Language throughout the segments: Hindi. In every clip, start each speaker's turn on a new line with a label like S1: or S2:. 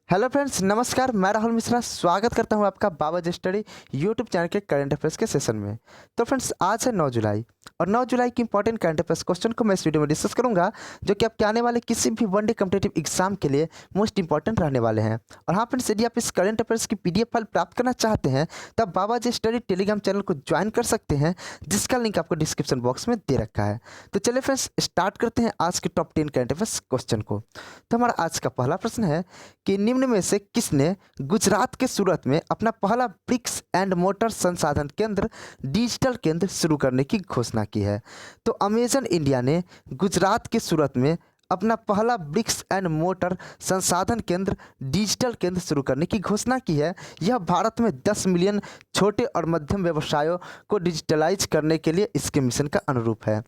S1: हेलो फ्रेंड्स, नमस्कार। मैं राहुल मिश्रा स्वागत करता हूं आपका बाबा जी स्टडी यूट्यूब चैनल के करंट अफेयर्स के सेशन में। तो फ्रेंड्स, आज है 9 जुलाई और 9 जुलाई की इंपॉर्टेंट करंट अफेयर्स क्वेश्चन को मैं इस वीडियो में डिस्कस करूंगा, जो कि आपके आने वाले किसी भी वनडे कॉम्पिटिटिव एग्जाम के लिए मोस्ट इंपॉर्टेंट रहने वाले हैं। और हाँ फ्रेंड्स, यदि आप इस करंट अफेयर्स की PDF फाइल प्राप्त करना चाहते हैं तो आप बाबा जी स्टडी टेलीग्राम चैनल को ज्वाइन कर सकते हैं, जिसका लिंक आपको डिस्क्रिप्शन बॉक्स में दे रखा है। तो चलिए फ्रेंड्स, स्टार्ट करते हैं आज के टॉप 10 करंट अफेयर्स क्वेश्चन को। तो हमारा आज का पहला प्रश्न है कि निम्न में से किसने गुजरात के सूरत में अपना पहला ब्रिक्स एंड मोटर संसाधन केंद्र डिजिटल केंद्र शुरू करने की घोषणा की है। तो अमेजन इंडिया ने गुजरात के सूरत में अपना पहला ब्रिक्स एंड मोटर संसाधन केंद्र डिजिटल केंद्र शुरू करने की घोषणा की है। यह भारत में 10 मिलियन छोटे और मध्यम व्यवसायों को डिजिटलाइज करने के लिए इसके मिशन का अनुरूप है।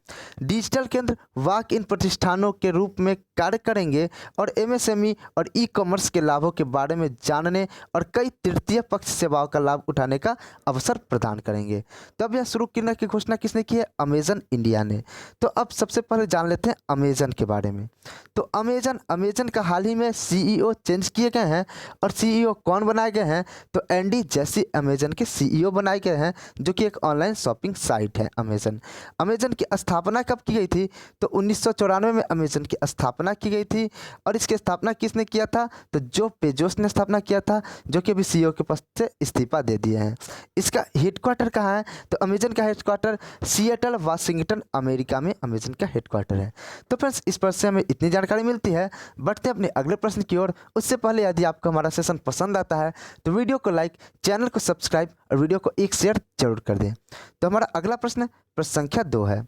S1: डिजिटल केंद्र वॉक इन प्रतिष्ठानों के रूप में कार्य करेंगे और MSME और ई-कॉमर्स के लाभों के बारे में जानने और कई तृतीय पक्ष सेवाओं का लाभ उठाने का अवसर प्रदान करेंगे। तो अब यह शुरू करने की घोषणा किसने की है? अमेजन इंडिया ने। तो अब सबसे पहले जान लेते हैं अमेजन के बारे में। तो अमेजन का हाल ही में CEO चेंज किए गए हैं। और CEO कौन बनाए गए हैं? तो एंडी जैसी अमेजन के CEO बनाए गए हैं, जो कि एक ऑनलाइन शॉपिंग साइट है अमेजन की स्थापना कब की गई थी? तो 1994 में अमेजन की स्थापना की गई थी। और इसकी स्थापना किसने किया था? तो जेफ बेजोस ने स्थापना किया था, जो कि अभी CEO के पद से इस्तीफा दे दिए हैं। इसका हेडक्वार्टर कहाँ है? तो अमेजन का हेडक्वार्टर सिएटल वाशिंगटन अमेरिका में अमेजन का हेडक्वार्टर है। तो फ्रेंड्स, इस पर से हमें इतनी जानकारी मिलती है। बढ़ते हैं अपने अगले प्रश्न की ओर। उससे पहले यदि आपको हमारा सेशन पसंद आता है तो वीडियो को लाइक, चैनल को सब्सक्राइब और वीडियो को एक शेयर जरूर कर दें। तो हमारा अगला प्रश्न संख्या 2 है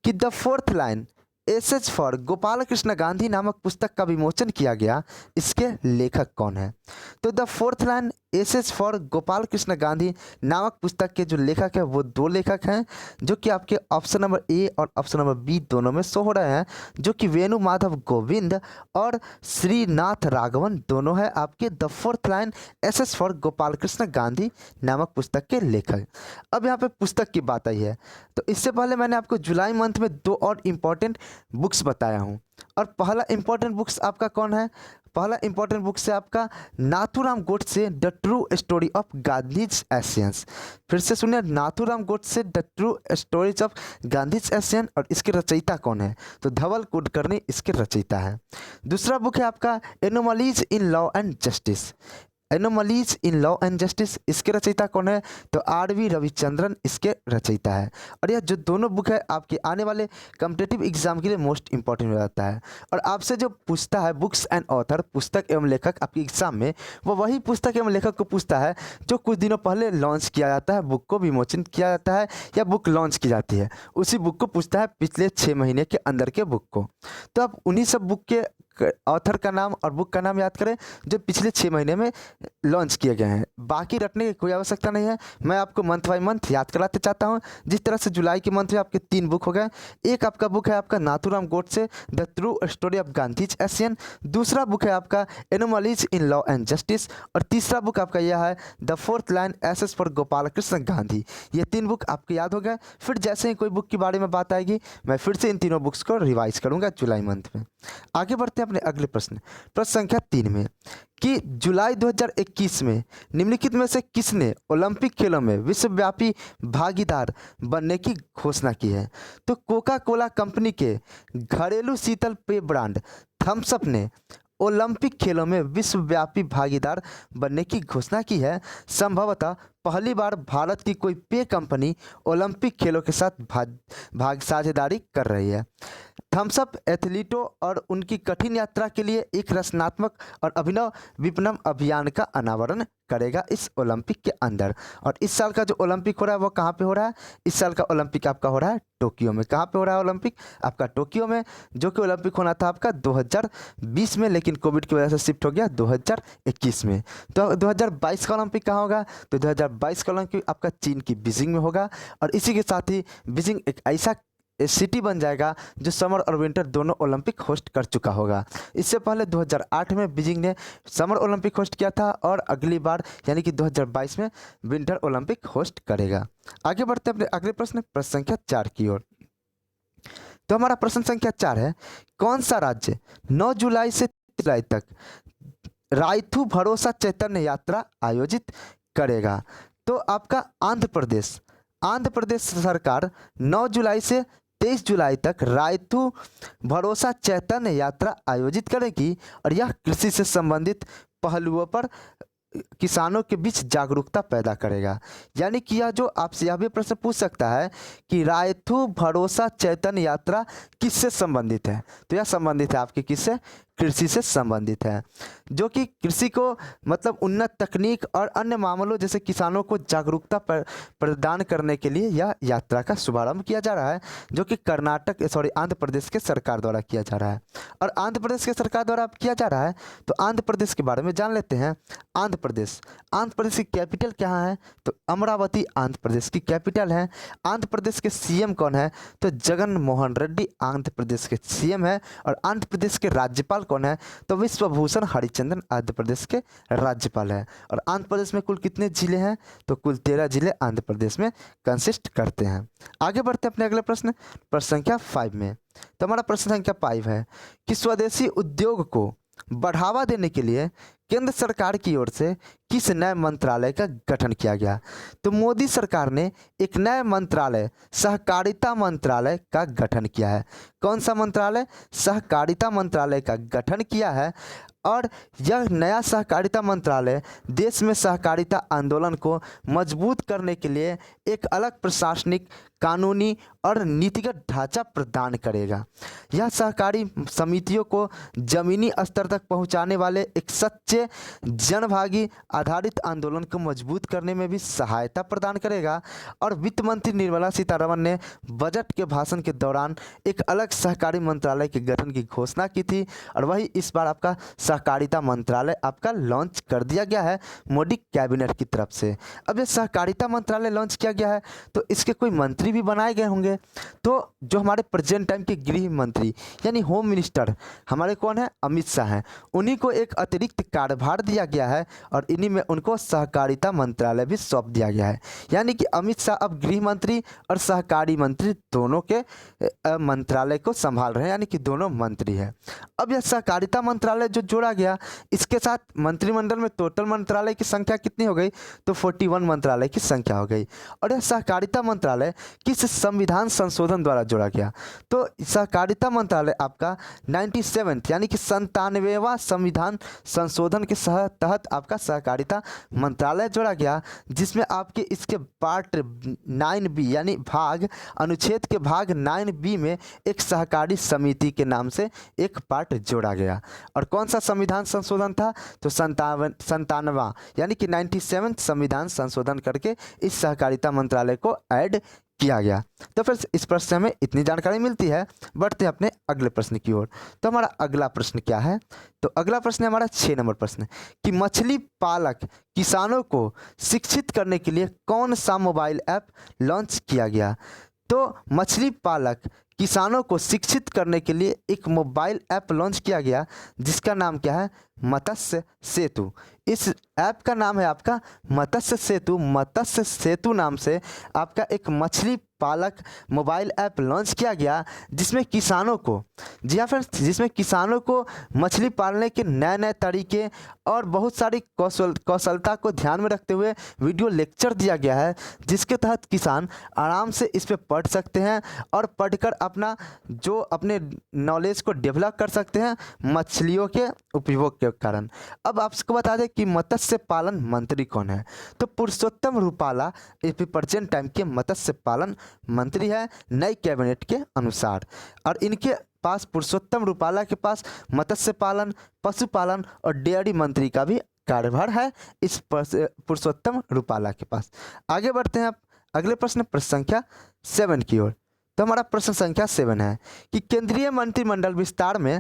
S1: कि the fourth line essays for Gopal Krishna Gandhi नामक पुस्तक का विमोचन किया गया, इसके लेखक कौन है? तो the fourth line essays for Gopal Krishna Gandhi नामक पुस्तक के जो लेखक है वो 2 लेखक हैं, जो कि आपके ऑप्शन नंबर A और ऑप्शन नंबर B दोनों में शो हो रहे हैं, जो कि वेणु माधव गोविंद और श्रीनाथ राघवन दोनों है आपके the fourth line essays for Gopal Krishna Gandhi नामक पुस्तक के लेखक। अब यहाँ पे पुस्तक की बात आई है, तो इससे पहले मैंने आपको जुलाई मंथ में 2 और इम्पॉर्टेंट बुक्स बताया हूँ। और पहला इंपॉर्टेंट बुक्स आपका कौन है? पहला इंपॉर्टेंट बुक्स है आपका Nathuram Godse the true story of Gandhi's Asians. फिर से सुनिए, Nathuram Godse the true stories of Gandhi's Asian. और इसके रचयिता कौन है? तो धवल कुलकर्णी इसके रचयिता है। दूसरा बुक है आपका anomalies in law and justice. Anomalies in law and justice, इसके रचयिता कौन है? तो RV रविचंद्रन इसके रचयिता है। और यह जो दोनों बुक है आपके आने वाले कॉम्पिटिटिव एग्जाम के लिए मोस्ट इंपॉर्टेंट हो जाता है। और आपसे जो पूछता है बुक्स एंड ऑथर, पुस्तक एवं लेखक, आपके एग्जाम में वो वही पुस्तक एवं लेखक को पूछता है जो कुछ दिनों पहले लॉन्च किया जाता है, बुक को विमोचन किया जाता है या बुक लॉन्च की जाती है, उसी बुक को पूछता है पिछले 6 महीने के अंदर के बुक को। तो आप उन्हीं सब बुक के ऑथर का नाम और बुक का नाम याद करें जो पिछले 6 महीने में लॉन्च किए गए हैं। बाकी रटने की कोई आवश्यकता नहीं है, मैं आपको मंथ बाय मंथ याद कराते चाहता हूं। जिस तरह से जुलाई के मंथ में आपके 3 बुक हो गए। एक आपका बुक है आपका Nathuram Godse the true story of Gandhi's assassin, दूसरा बुक है आपका anomalies in law and justice, और तीसरा बुक आपका यह है the fourth line essays for Gopal Krishna Gandhi. ये 3 बुक आपके याद हो गए। फिर जैसे ही कोई बुक के बारे में बात आएगी मैं फिर से इन तीनों बुक्स को रिवाइज करूंगा जुलाई मंथ में। आगे बढ़ते हैं अपने अगले प्रश्न संख्या 3 में कि जुलाई 2021 में निम्नलिखित में से किसने ओलंपिक खेलों में विश्वव्यापी भागीदार बनने की घोषणा की है? तो कोका कोला कंपनी के घरेलू शीतल पेय ब्रांड थम्स अप ने ओलंपिक खेलों में विश्वव्यापी भागीदार बनने की घोषणा की है। संभवतः पहली बार भारत की कोई पेय कंपनी ओलंपिक खेलों के साथ भाग साझेदारी कर रही है। थम्स अप एथलीटों और उनकी कठिन यात्रा के लिए एक रचनात्मक और अभिनव विपणन अभियान का अनावरण करेगा इस ओलंपिक के अंदर। और इस साल का जो ओलंपिक हो रहा है वो कहाँ पे हो रहा है? इस साल का ओलंपिक आपका हो रहा है टोक्यो में। कहाँ पे हो रहा है ओलंपिक? आपका टोक्यो में, जो कि ओलंपिक होना था आपका 2020 में, लेकिन कोविड की वजह से शिफ्ट हो गया 2021 में। तो 2022 का ओलंपिक कहाँ होगा? तो 2022 का ओलंपिक आपका चीन की बीजिंग में होगा। और इसी के साथ ही बीजिंग एक ऐसा सिटी बन जाएगा जो समर और विंटर दोनों ओलंपिक होस्ट कर चुका होगा। इससे पहले 2008 में बीजिंग ने समर ओलंपिक होस्ट किया था और अगली बार यानी कि 2022 में विंटर ओलंपिक होस्ट करेगा। आगे बढ़ते हैं अपने अगले प्रश्न संख्या 4 की ओर। तो हमारा प्रश्न संख्या 4 है, कौन सा राज्य 9 जुलाई से 30 जुलाई तक रायथू भरोसा चैतन्य यात्रा आयोजित करेगा? तो आपका आंध्र प्रदेश सरकार 9 जुलाई से 23 जुलाई तक रायथू भरोसा चैतन्य यात्रा आयोजित करेगी और यह कृषि से संबंधित पहलुओं पर किसानों के बीच जागरूकता पैदा करेगा। यानी कि यह जो आपसे यह भी प्रश्न पूछ सकता है कि रायथू भरोसा चैतन्य यात्रा किससे संबंधित है, तो यह संबंधित है आपके किससे? कृषि से संबंधित है, जो कि कृषि को मतलब उन्नत तकनीक और अन्य मामलों जैसे किसानों को जागरूकता प्रदान करने के लिए यह यात्रा का शुभारंभ किया जा रहा है, जो कि आंध्र प्रदेश के सरकार द्वारा किया जा रहा है। और आंध्र प्रदेश के सरकार द्वारा किया जा रहा है तो आंध्र प्रदेश के बारे में जान लेते हैं। आंध्र प्रदेश की कैपिटल क्या है? तो अमरावती आंध्र प्रदेश की कैपिटल है। आंध्र प्रदेश के सीएम कौन है? तो जगन मोहन रेड्डी आंध्र प्रदेश के सीएम है। और आंध्र प्रदेश के राज्यपाल कौन है? तो विश्वभूषण हरिचंदन आंध्र प्रदेश के राज्यपाल है। और आंध्र प्रदेश में कुल कितने जिले हैं? तो कुल 13 जिले आंध्र प्रदेश में कंसिस्ट करते हैं। आगे बढ़ते हैं अपने अगले प्रश्न संख्या 5 में। तो हमारा प्रश्न संख्या 5 है कि स्वदेशी उद्योग को बढ़ावा देने के लिए केंद्र सरकार की ओर से किस नए मंत्रालय का गठन किया गया? तो मोदी सरकार ने एक नए मंत्रालय सहकारिता मंत्रालय का गठन किया है। कौन सा मंत्रालय? सहकारिता मंत्रालय का गठन किया है। और यह नया सहकारिता मंत्रालय देश में सहकारिता आंदोलन को मजबूत करने के लिए एक अलग प्रशासनिक, कानूनी और नीतिगत ढांचा प्रदान करेगा। यह सहकारी समितियों को जमीनी स्तर तक पहुंचाने वाले एक सच्चे जनभागी आधारित आंदोलन को मजबूत करने में भी सहायता प्रदान करेगा। और वित्त मंत्री निर्मला सीतारमण ने बजट के भाषण के दौरान एक अलग सहकारी मंत्रालय के गठन की घोषणा की थी और वही इस बार आपका सहकारिता मंत्रालय आपका लॉन्च कर दिया गया है मोदी कैबिनेट की तरफ से। अब ये सहकारिता मंत्रालय लॉन्च किया गया है तो इसके कोई मंत्री भी बनाए गए होंगे। तो जो हमारे प्रेजेंट टाइम के गृह मंत्री यानी होम मिनिस्टर हमारे कौन है? अमित शाह हैं। उन्हीं को एक अतिरिक्त कार्यभार दिया गया है और इन्हीं में उनको सहकारिता मंत्रालय भी सौंप दिया गया है। यानी कि अमित शाह अब गृह मंत्री और सहकारी मंत्री दोनों के मंत्रालय को संभाल रहे हैं, यानी कि दोनों मंत्री हैं। अब यह सहकारिता मंत्रालय जो जोड़ा गया, इसके साथ मंत्रिमंडल में टोटल मंत्रालय की संख्या कितनी हो गई? तो 41 मंत्रालय की संख्या हो गई। और यह सहकारिता मंत्रालय किस संविधान संशोधन द्वारा जोड़ा गया? तो सहकारिता मंत्रालय आपका 97 यानी कि 97वां संविधान संशोधन के तहत आपका सहकारिता मंत्रालय जोड़ा गया, जिसमें आपके इसके पार्ट 9B यानी अनुच्छेद के भाग 9B में एक सहकारी समिति के नाम से एक पार्ट जोड़ा गया। और कौन सा संविधान संशोधन था? तो 97वां यानी कि 97 संविधान संशोधन करके इस सहकारिता मंत्रालय को ऐड किया गया। तो फिर इस प्रश्न से हमें इतनी जानकारी मिलती है। बढ़ते हैं अपने अगले प्रश्न की ओर। तो हमारा अगला प्रश्न क्या है? तो अगला प्रश्न है हमारा 6 नंबर प्रश्न कि मछली पालक किसानों को शिक्षित करने के लिए कौन सा मोबाइल ऐप लॉन्च किया गया? तो मछली पालक किसानों को शिक्षित करने के लिए एक मोबाइल ऐप लॉन्च किया गया जिसका नाम क्या है? मत्स्य सेतु। इस ऐप का नाम है आपका मत्स्य सेतु। मत्स्य सेतु नाम से आपका एक मछली पालक मोबाइल ऐप लॉन्च किया गया जिसमें किसानों को, जी हाँ फ्रेंड्स, जिसमें किसानों को मछली पालने के नए नए तरीके और बहुत सारी कौशलता को ध्यान में रखते हुए वीडियो लेक्चर दिया गया है, जिसके तहत किसान आराम से इस पर पढ़ सकते हैं और पढ़कर अपना जो अपने नॉलेज को डेवलप कर सकते हैं मछलियों के उपयोग के कारण। अब आपको बता दें कि मत्स्य पालन मंत्री कौन है? तो पुरुषोत्तम रूपाला प्रेजेंट टाइम के मत्स्य पालन मंत्री है नई कैबिनेट के अनुसार। और इनके पास पुरुषोत्तम रूपाला के पास मत्स्य पालन, पशुपालन और डेयरी मंत्री का भी कार्यभार है इस पुरुषोत्तम रूपाला के पास। आगे बढ़ते हैं आप अगले प्रश्न संख्या 7 की ओर। तो हमारा प्रश्न संख्या 7 है कि केंद्रीय मंत्रिमंडल विस्तार में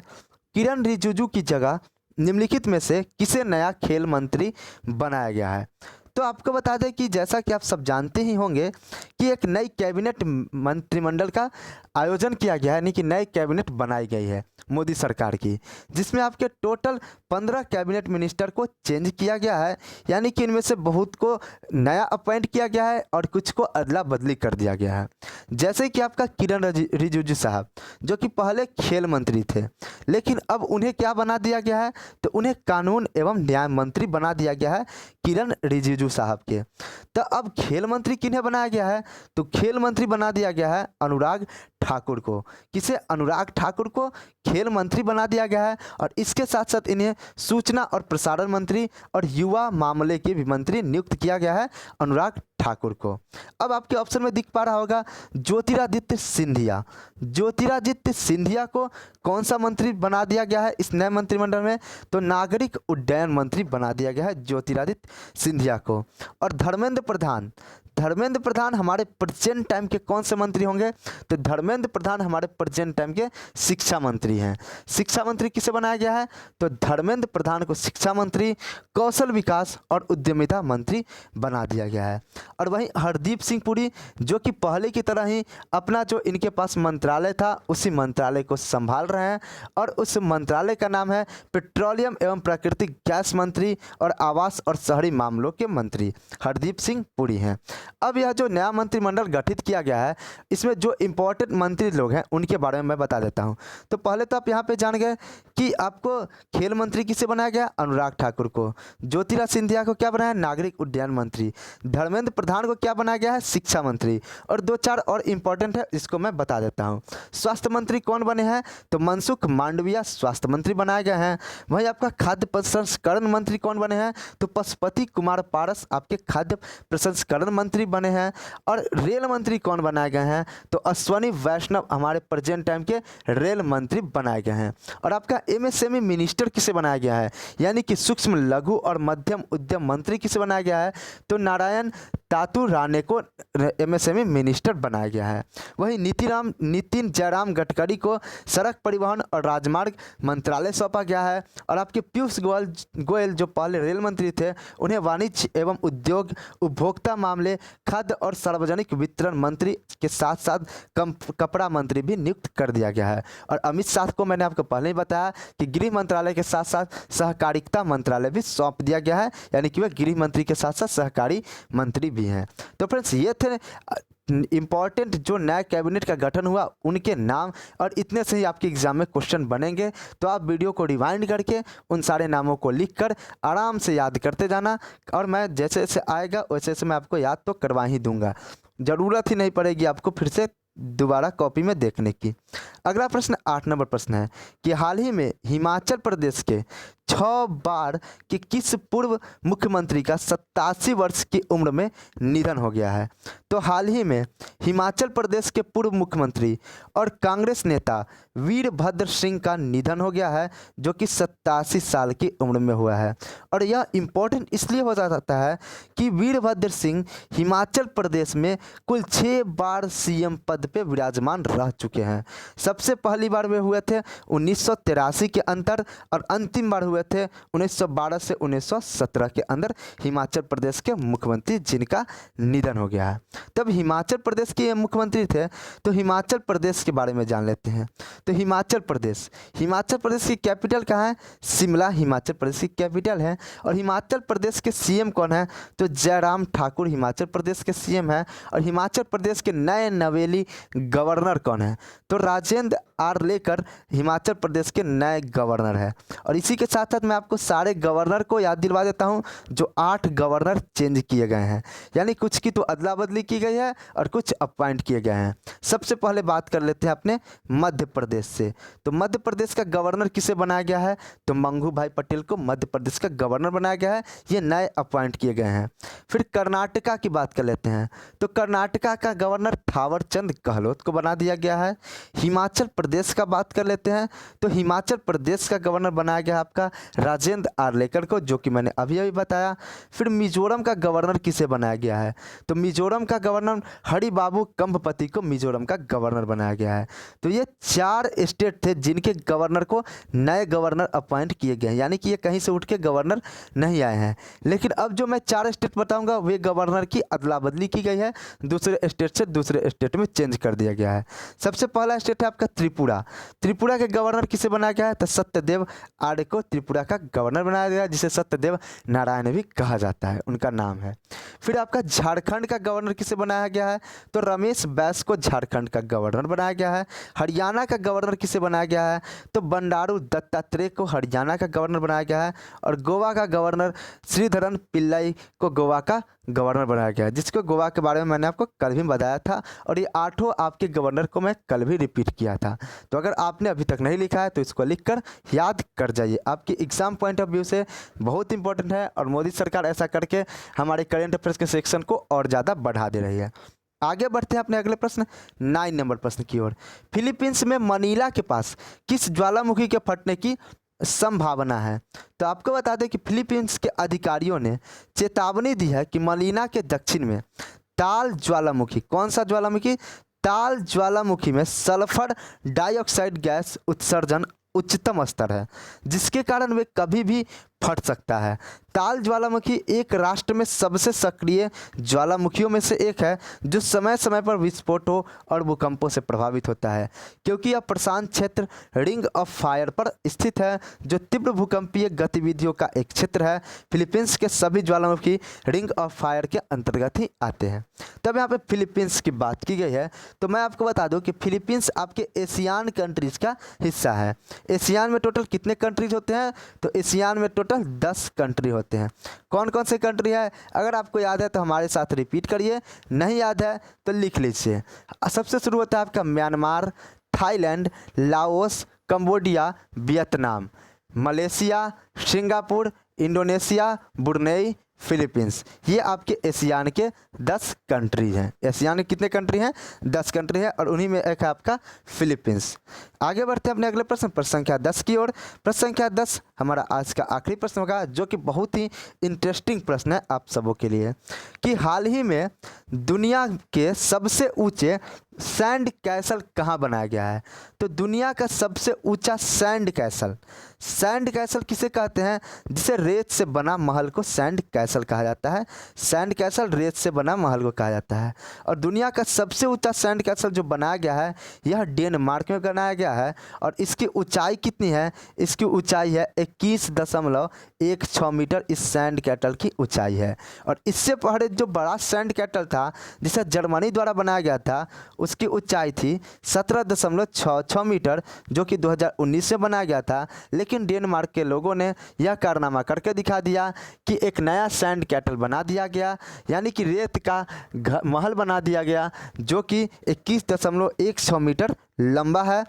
S1: किरण रिजिजू की जगह निम्नलिखित में से किसे नया खेल मंत्री बनाया गया है? तो आपको बता दें कि जैसा कि आप सब जानते ही होंगे कि एक नई कैबिनेट मंत्रिमंडल का आयोजन किया गया है, यानी कि नई कैबिनेट बनाई गई है मोदी सरकार की, जिसमें आपके टोटल 15 कैबिनेट मिनिस्टर को चेंज किया गया है, यानी कि इनमें से बहुत को नया अपॉइंट किया गया है और कुछ को अदला बदली कर दिया गया है। जैसे कि आपका किरण रिजिजू साहब जो कि पहले खेल मंत्री थे, लेकिन अब उन्हें क्या बना दिया गया है, तो उन्हें कानून एवं न्याय मंत्री बना दिया गया है किरण रिजिजू साहब के। तो अब खेल मंत्री किन्हें बनाया गया है, तो खेल मंत्री बना दिया गया है अनुराग ठाकुर को। किसे? अनुराग ठाकुर को खेल मंत्री बना दिया गया है और इसके साथ साथ इन्हें सूचना और प्रसारण मंत्री और युवा मामले के भी मंत्री नियुक्त किया गया है अनुराग ठाकुर को। अब आपके ऑप्शन में दिख पा रहा होगा ज्योतिरादित्य सिंधिया। ज्योतिरादित्य सिंधिया को कौन सा मंत्री बना दिया गया है इस नए मंत्रिमंडल में, तो नागरिक उड्डयन मंत्री बना दिया गया है ज्योतिरादित्य सिंधिया को। और धर्मेंद्र प्रधान, धर्मेंद्र प्रधान हमारे प्रेजेंट टाइम के कौन से मंत्री होंगे, तो धर्मेंद्र प्रधान हमारे प्रेजेंट टाइम के शिक्षा मंत्री हैं। शिक्षा मंत्री किसे बनाया गया है, तो धर्मेंद्र प्रधान को शिक्षा मंत्री, कौशल विकास और उद्यमिता मंत्री बना दिया गया है। और वहीं हरदीप सिंह पुरी जो कि पहले की तरह ही अपना जो इनके पास मंत्रालय था उसी मंत्रालय को संभाल रहे हैं और उस मंत्रालय का नाम है पेट्रोलियम एवं प्राकृतिक गैस मंत्री और आवास और शहरी मामलों के मंत्री हरदीप सिंह पुरी हैं। अब यह जो नया मंत्रिमंडल गठित किया गया है इसमें जो इम्पोर्टेंट मंत्री लोग हैं उनके बारे में मैं बता देता हूं। तो पहले तो आप यहाँ पे जान गए कि आपको खेल मंत्री किसे बनाया गया, अनुराग ठाकुर को। ज्योतिरादित्य सिंधिया को क्या बनाया, नागरिक उड्डयन मंत्री। धर्मेंद्र प्रधान को क्या बनाया गया है, शिक्षा मंत्री। और दो चार और इम्पोर्टेंट है जिसको मैं बता देता हूँ। स्वास्थ्य मंत्री कौन बने हैं, तो मनसुख मांडविया स्वास्थ्य मंत्री बनाए गए हैं। वहीं आपका खाद्य प्रसंस्करण मंत्री कौन बने हैं, तो पशुपति कुमार पारस आपके खाद्य प्रसंस्करण मंत्री बने हैं। और रेल मंत्री कौन बनाए गए हैं, तो अश्वनी वैष्णव हमारे प्रेजेंट टाइम के रेल मंत्री बनाए गए हैं। और आपका एमएसएमई मिनिस्टर किसे बनाया गया है, यानी कि सूक्ष्म लघु और मध्यम उद्यम मंत्री किसे बनाया गया है, तो नारायण तातू राणे को एमएसएमई मिनिस्टर बनाया गया है। वहीं नितिन जयराम गडकरी को सड़क परिवहन और राजमार्ग मंत्रालय सौंपा गया है। और आपके पीयूष गोयल जो पहले रेल मंत्री थे उन्हें वाणिज्य एवं उद्योग, उपभोक्ता मामले, खाद्य और सार्वजनिक वितरण मंत्री के साथ साथ कपड़ा मंत्री भी नियुक्त कर दिया गया है। और अमित शाह को मैंने आपको पहले ही बताया कि गृह मंत्रालय के साथ साथ सहकारिता मंत्रालय भी सौंप दिया गया है, यानी कि वह गृह मंत्री के साथ साथ सहकारी मंत्री भी हैं। तो फ्रेंड्स ये थे इम्पॉर्टेंट जो नया कैबिनेट का गठन हुआ उनके नाम, और इतने से ही आपके एग्जाम में क्वेश्चन बनेंगे। तो आप वीडियो को रिवाइंड करके उन सारे नामों को लिखकर आराम से याद करते जाना, और मैं जैसे जैसे आएगा वैसे वैसे मैं आपको याद तो करवा ही दूंगा, ज़रूरत ही नहीं पड़ेगी आपको फिर से दोबारा कॉपी में देखने की। अगला प्रश्न 8 नंबर प्रश्न है कि हाल ही में हिमाचल प्रदेश के 6 बार के किस पूर्व मुख्यमंत्री का 87 वर्ष की उम्र में निधन हो गया है। तो हाल ही में हिमाचल प्रदेश के पूर्व मुख्यमंत्री और कांग्रेस नेता वीरभद्र सिंह का निधन हो गया है, जो कि 87 साल की उम्र में हुआ है। और यह इम्पोर्टेंट इसलिए हो जाता है कि वीरभद्र सिंह हिमाचल प्रदेश में कुल 6 बार सीएम पद पे विराजमान रह चुके हैं। सबसे पहली बार वे हुए थे 1983 के अंदर, और अंतिम बार हुए थे 1912 से 1917 के अंदर हिमाचल प्रदेश के मुख्यमंत्री जिनका निधन हो गया है। तब हिमाचल प्रदेश के मुख्यमंत्री थे, तो हिमाचल प्रदेश के बारे में जान लेते हैं। तो हिमाचल प्रदेश की कैपिटल कहाँ है, शिमला हिमाचल प्रदेश की कैपिटल है। और हिमाचल प्रदेश के सीएम कौन है, तो जयराम ठाकुर हिमाचल प्रदेश के सीएम है। और हिमाचल प्रदेश के नए नवेली गवर्नर कौन है, तो राजेंद्र आर्लेकर हिमाचल प्रदेश के नए गवर्नर है। और इसी के साथ साथ मैं आपको सारे गवर्नर को याद दिलवा देता हूं, जो 8 गवर्नर चेंज किए गए हैं, यानी कुछ की तो अदला बदली की गई है और कुछ अपॉइंट किए गए हैं। सबसे पहले बात कर लेते हैं अपने मध्य प्रदेश से। तो मध्य प्रदेश का गवर्नर किसे बनाया गया है, तो मंगू भाई पटेल को मध्य प्रदेश का गवर्नर बनाया गया है, ये नए अपॉइंट किए गए हैं। फिर कर्नाटका की बात कर लेते हैं। तो कर्नाटका का गवर्नर थावर चंद गहलोत को बना दिया गया है। हिमाचल प्रदेश का बात कर लेते हैं तो हिमाचल प्रदेश का गवर्नर बनाया गया आपका राजेंद्र आर्लेकर को, जो कि मैंने अभी अभी बताया। फिर मिजोरम का गवर्नर किसे बनाया गया है, तो मिजोरम का गवर्नर हरिबाबू कंभपति को मिजोरम का गवर्नर बनाया गया है। तो ये 4 स्टेट थे जिनके गवर्नर को नए गवर्नर अपॉइंट किए गए हैं, यानी कि ये कहीं से उठ के गवर्नर नहीं आए हैं। लेकिन अब जो मैं 4 स्टेट बताऊंगा वे गवर्नर की अदला बदली की गई है, दूसरे स्टेट से दूसरे स्टेट में चेंज कर दिया गया है। सबसे पहला स्टेट है आपका त्रिपुरा। त्रिपुरा के गवर्नर किसे बनाया गया है, तो सत्यदेव आर्य को त्रिपुरा का गवर्नर बनाया गया, जिसे सत्यदेव नारायण भी कहा जाता है, उनका नाम है। फिर आपका झारखंड का गवर्नर किसे बनाया गया है, तो रमेश बैस को झारखंड का गवर्नर बनाया गया है। हरियाणा का गवर्नर किसे बनाया गया है, तो बंडारू दत्तात्रेय को हरियाणा का गवर्नर बनाया गया है। और गोवा का गवर्नर श्रीधरन पिल्लाई को गोवा का गवर्नर बनाया गया है, जिसको गोवा के बारे में मैंने आपको कल भी बताया था, और ये 8 आपके गवर्नर को मैं कल भी रिपीट किया था। तो अगर आपने अभी तक नहीं लिखा है तो इसको लिखकर याद कर जाइए, आपके एग्जाम पॉइंट ऑफ व्यू से बहुत इंपॉर्टेंट है। और मोदी सरकार ऐसा करके हमारे करेंट अफेयर्स के सेक्शन को और ज़्यादा बढ़ा दे रही है। आगे बढ़ते हैं अपने अगले प्रश्न 9 नंबर प्रश्न की ओर। फिलीपींस में मनीला के पास किस ज्वालामुखी के फटने की संभावना है, तो आपको बता दें कि फिलीपींस के अधिकारियों ने चेतावनी दी है कि मनीला के दक्षिण में ताल ज्वालामुखी, कौन सा ज्वालामुखी, ताल ज्वालामुखी में सल्फर डाइऑक्साइड गैस उत्सर्जन उच्चतम स्तर है, जिसके कारण वे कभी भी फट सकता है। ताल ज्वालामुखी एक राष्ट्र में सबसे सक्रिय ज्वालामुखियों में से एक है, जो समय समय पर विस्फोटों और भूकंपों से प्रभावित होता है। क्योंकि यह प्रशांत क्षेत्र रिंग ऑफ फायर पर स्थित है, जो तीव्र भूकंपीय गतिविधियों का एक क्षेत्र है। फिलीपींस के सभी ज्वालामुखी रिंग ऑफ फायर के अंतर्गत ही आते हैं। तब यहाँ पे फिलीपींस की बात की गई है, तो मैं आपको बता दूं कि फिलीपींस आपके एशियान कंट्रीज़ का हिस्सा है। एशियान में टोटल कितने कंट्रीज होते हैं, तो एशियान में टोटल 10 कंट्री होते हैं। कौन कौन से कंट्री है, अगर आपको याद है तो हमारे साथ रिपीट करिए, नहीं याद है तो लिख लीजिए। सबसे शुरू होता है आपका Myanmar, Thailand, Laos, Cambodia, Vietnam, Malaysia, Singapore, Indonesia, Brunei, Philippines. ये आपके एशियान के 10 कंट्री हैं। एशियान के कितने कंट्री हैं, 10 कंट्री है, और उन्हीं में एक है आपका फिलीपींस। आगे बढ़ते हैं अपने अगले प्रश्न संख्या 10 की ओर। प्रश्न संख्या 10 हमारा आज का आखिरी प्रश्न होगा, जो कि बहुत ही इंटरेस्टिंग प्रश्न है आप सबों के लिए, कि हाल ही में दुनिया के सबसे ऊंचे सैंड कैसल कहाँ बनाया गया है। तो दुनिया का सबसे ऊंचा सैंड कैसल किसे कहते हैं, जिसे रेत से बना महल को सैंड कैसल कहा जाता है। सैंड कैसल रेत से बना महल को कहा जाता है। और दुनिया का सबसे ऊंचा सैंड कैसल जो बनाया गया है, यह डेनमार्क में बनाया गया है। और इसकी ऊंचाई कितनी है, इसकी ऊंचाई है 21.16 मीटर। इस सैंड कैसल की ऊंचाई है। और इससे पहले जो बड़ा सैंड कैसल था, जिसे जर्मनी द्वारा बनाया गया था, उसकी ऊंचाई थी 17.66 मीटर, जो कि 2019 में बनाया गया था। लेकिन डेनमार्क के लोगों ने यह कारनामा करके दिखा दिया कि एक नया सैंड कैसल बना दिया गया, यानी कि रेत का महल बना दिया गया, जो कि 21.16 मीटर लंबा है,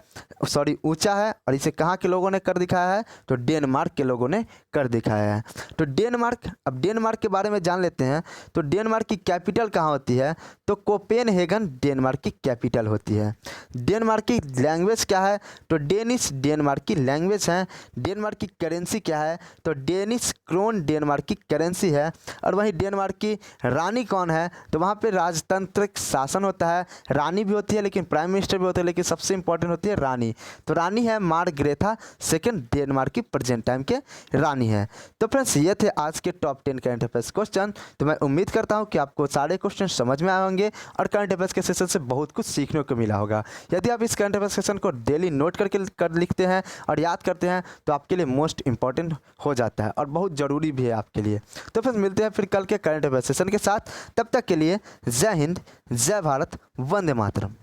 S1: सॉरी ऊंचा है। और इसे कहाँ के लोगों ने कर दिखाया है, तो डेनमार्क के लोगों ने कर दिखाया है। तो डेनमार्क, अब डेनमार्क के बारे में जान लेते हैं। तो डेनमार्क की कैपिटल कहाँ होती है, तो कोपेनहेगन डेनमार्क की कैपिटल होती है। डेनमार्क की लैंग्वेज क्या है, तो डेनिश डेनमार्क की लैंग्वेज है। डेनमार्क की करेंसी क्या है, तो डेनिश क्रोन डेनमार्क की करेंसी है। और वहीं डेनमार्क की रानी कौन है, तो वहाँ पे राजतांत्रिक शासन होता है। रानी भी होती है, लेकिन प्राइम मिनिस्टर भी होते हैं, लेकिन सबसे इंपॉर्टेंट होती है रानी। तो रानी है मार्ग्रेथा सेकंड, डेनमार्क की प्रेजेंट टाइम के रानी है। तो फ्रेंड्स, ये थे आज के टॉप 10 करंट अफेयर्स क्वेश्चन। तो मैं उम्मीद करता हूँ कि आपको सारे क्वेश्चन समझ में आए होंगे और करंट अफेयर्स के सेशन से बहुत कुछ सीखने को मिला होगा। यदि आप इस करंट अफेयर्स सेशन को डेली नोट करके लिखते हैं और याद करते हैं, तो आपके लिए मोस्ट इंपॉर्टेंट हो जाता है और बहुत ज़रूरी भी है आपके लिए। तो फिर मिलते हैं फिर कल के करंट अफेयर्स सेशन के साथ। तब तक के लिए जय हिंद, जय भारत, वंदे मातरम।